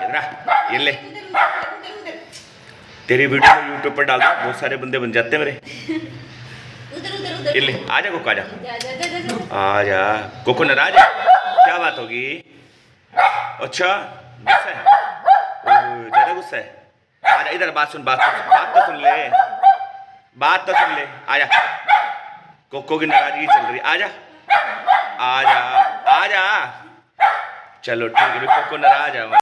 इधर ये ले, तेरी वीडियो में यूट्यूब पर डाल दो, बहुत सारे बंदे बन जाते हैं मेरे। ये ले, आजा कोको, आजा आजा कोको, नाराज है, क्या बात होगी? अच्छा गुस्सा है, ज्यादा गुस्सा है। आजा इधर, बात सुन, बात तो सुन ले, बात तो सुन ले। आजा, कोको की नाराजगी चल रही, आजा आजा आजा। चलो ठीक है, कोको नाराज है।